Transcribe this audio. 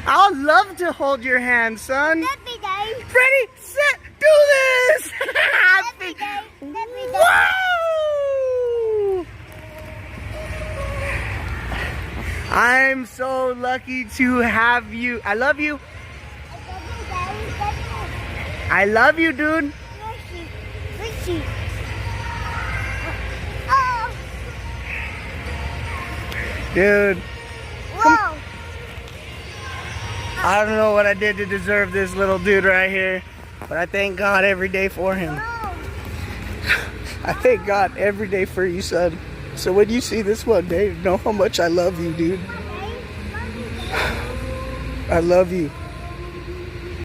I'd love to hold your hand, son. Every day. Ready, set, do this! Every day. Every day. Woo! I'm so lucky to have you. I love you. I love you, dude. Oh. Dude, Whoa. I don't know what I did to deserve this little dude right here, but I thank God every day for him. I thank God every day for you, son. So when you see this one day, know how much I love you, dude. I love you.